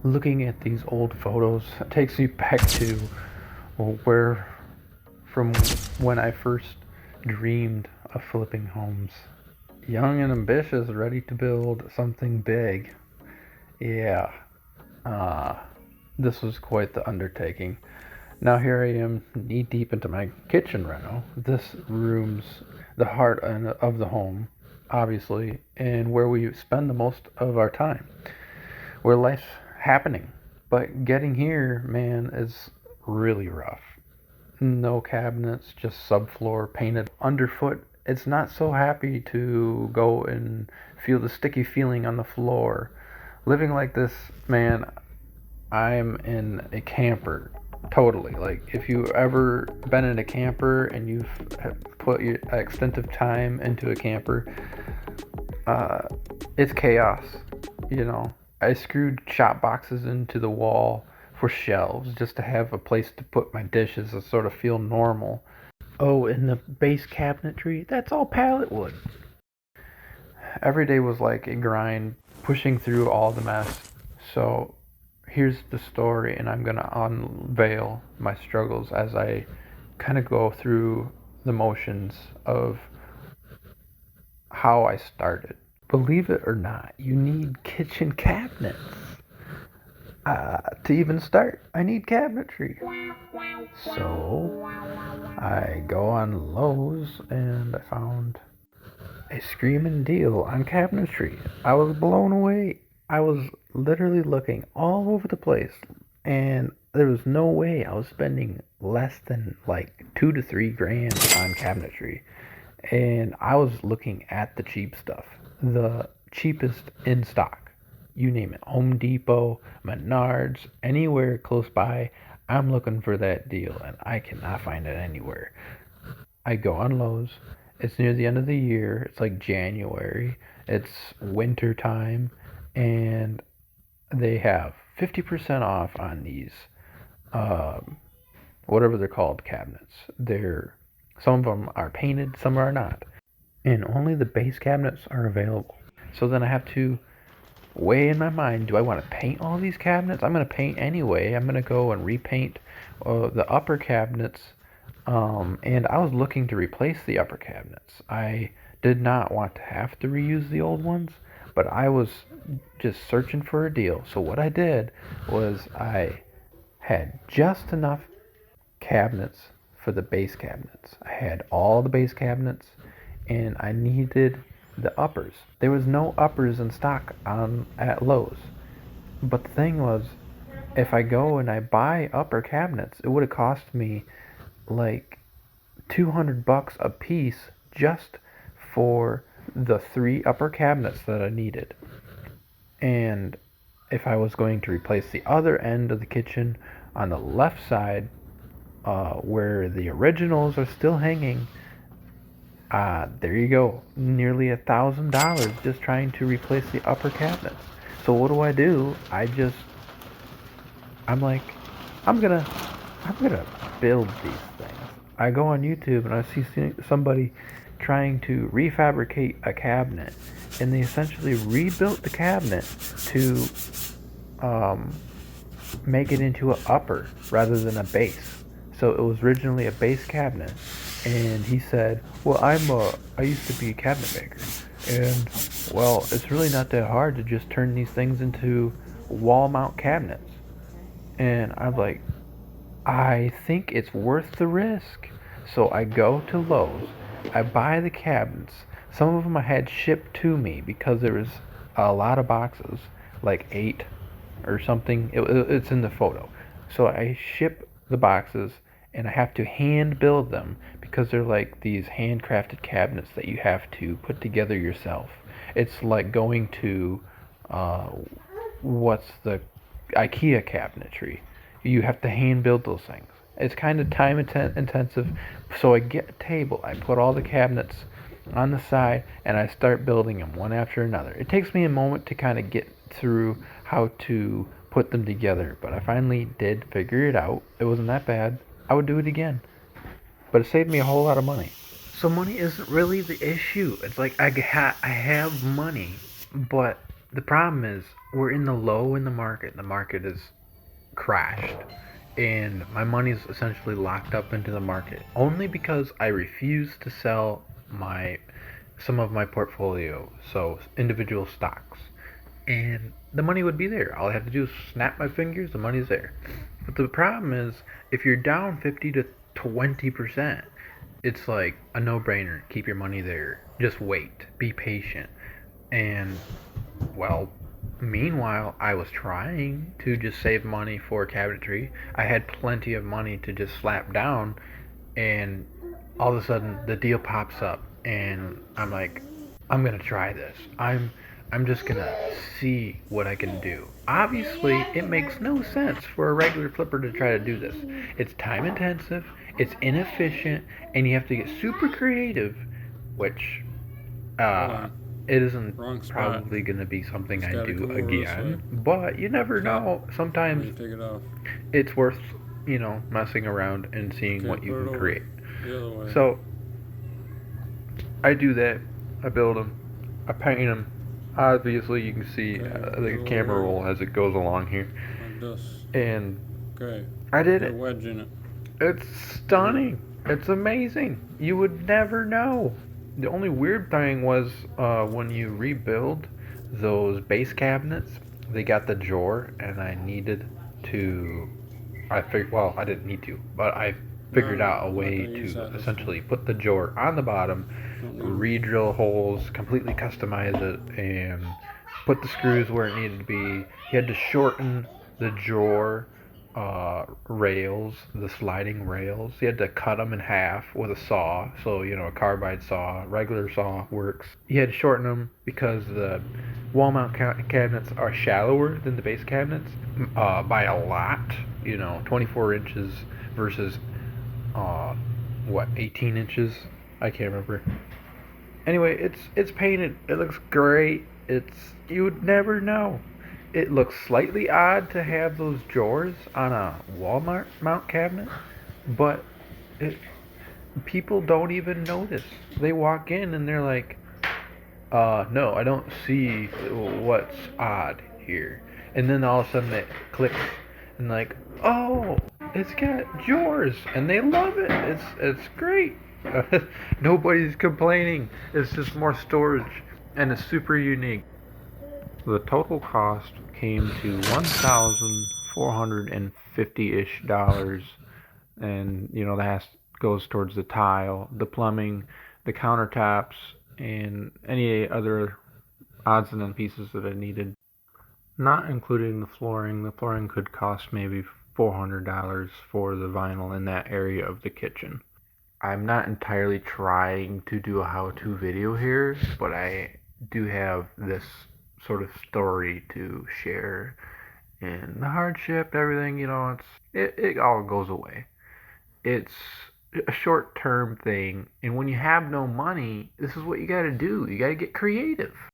Looking at these old photos takes me back to where from when I first dreamed of flipping homes. Young and ambitious, ready to build something big. Yeah, uh, this was quite the undertaking. Now here I am, knee deep into my kitchen reno. This room's the heart of the home, obviously, and where we spend the most of our time, where life's happening. But getting here, man, is really rough. No cabinets, just subfloor painted underfoot. It's not so happy to go and feel the sticky feeling on the floor. Living like this, man, I'm in a camper. Totally. Like, if you ever been in a camper and you've put your extensive time into a camper, uh, it's chaos. You know, I screwed shop boxes into the wall for shelves just to have a place to put my dishes and sort of feel normal. Oh, and the base cabinetry, that's all pallet wood. Every day was like a grind, pushing through all the mess. So here's the story, and I'm gonna unveil my struggles as I kind of go through the motions of how I started. Believe it or not, you need kitchen cabinets. To even start, I need cabinetry. So I go on Lowe's and I found a screaming deal on cabinetry. I was blown away. I was literally looking all over the place, and there was no way I was spending less than like 2 to 3 grand on cabinetry. And I was looking at the cheap stuff, the cheapest in stock. You name it, Home Depot, Menards, anywhere close by. I'm looking for that deal, and I cannot find it anywhere. I go on Lowe's. It's near the end of the year. It's like January. It's winter time, and they have 50% off on these, um, whatever they're called, cabinets. They're Some of them are painted, some are not, and only the base cabinets are available. So then I have to weigh in my mind: do I want to paint all these cabinets? I'm going to paint anyway. I'm going to go and repaint the upper cabinets. And I was looking to replace the upper cabinets. I did not want to have to reuse the old ones, but I was just searching for a deal. So what I did was I had just enough cabinets for the base cabinets. I had all the base cabinets, and I needed the uppers. There was no uppers in stock on at Lowe's. But the thing was, if I go and I buy upper cabinets, it would have cost me like $200 a piece just for the 3 upper cabinets that I needed. And if I was going to replace the other end of the kitchen on the left side, where the originals are still hanging, there you go, nearly $1,000 just trying to replace the upper cabinets. So what do? I'm like, I'm gonna, I'm gonna build these things. I go on YouTube and I see somebody trying to refabricate a cabinet, and they essentially rebuilt the cabinet to um, make it into an upper rather than a base. So it was originally a base cabinet, and he said, "Well, I used to be a cabinet maker, and well, it's really not that hard to just turn these things into wall mount cabinets." And I'm like, I think it's worth the risk. So I go to Lowe's, I buy the cabinets. Some of them I had shipped to me because there was a lot of boxes, like 8 or something. It's in the photo. So I ship the boxes, and I have to hand build them because they're like these handcrafted cabinets that you have to put together yourself. It's like going to, uh, what's the IKEA cabinetry. You have to hand build those things. It's kind of time intensive. So I get a table, I put all the cabinets on the side, and I start building them one after another. It takes me a moment to kind of get through how to put them together, but I finally did figure it out. It wasn't that bad. I would do it again, but it saved me a whole lot of money. So money isn't really the issue. It's like I have money, but The problem is we're in the low in the market. The market is crashed, and my money's essentially locked up into the market only because I refuse to sell my some of my portfolio, so individual stocks. And the money would be there. All I have to do is snap my fingers, the money's there. But the problem is if you're down 50 to 20%, it's like a no-brainer. Keep your money there. Just wait. Be patient. And well, meanwhile, I was trying to just save money for cabinetry. I had plenty of money to just slap down, and all of a sudden the deal pops up, and I'm like, I'm gonna try this. I'm just gonna see what I can do. Obviously, it makes no sense for a regular flipper to try to do this. It's time intensive, it's inefficient, and you have to get super creative, which Hold uh, on. it isn't Wrong spot. probably going to be something Just I gotta do come over this way. again, but you never Okay. know. Let Sometimes me take it off. it's worth, messing around and seeing Okay, what you put it can over create. the other way. So I do that. I build them. I paint them. Obviously, you can see Okay, the the other camera way. roll as it goes along here. Like this. And Okay. I did Put a it. wedge in it. It's Right here. stunning. It's amazing. You would never know. The only weird thing was when you rebuild those base cabinets, they got the drawer, and I needed to. Well, I didn't need to, but I figured No, out a I'm not way gonna use to that this time. essentially put the drawer on the bottom, Don't need them. re-drill holes, completely customize it, and put the screws where it needed to be. You had to shorten the drawer rails, the sliding rails. You had to cut them in half with a saw. So, a carbide saw, regular saw works. You had to shorten them because the wall mount cabinets are shallower than the base cabinets by a lot. 24 inches versus uh, 18 inches? I can't remember. Anyway, it's painted. It looks great. You would never know. It looks slightly odd to have those drawers on a Walmart mount cabinet, but it, people don't even notice. They walk in and they're like, no, I don't see what's odd here. And then all of a sudden it clicks and like, oh, it's got drawers, and they love it. It's great. Nobody's complaining. It's just more storage, and it's super unique. The total cost came to $1,450-ish, and that goes towards the tile, the plumbing, the countertops, and any other odds and end pieces that I needed. Not including the flooring. The flooring could cost maybe $400 for the vinyl in that area of the kitchen. I'm not entirely trying to do a how-to video here, but I do have this sort of story to share. And the hardship, everything, it all goes away. It's a short-term thing, and when you have no money, this is what you got to do. You got to get creative.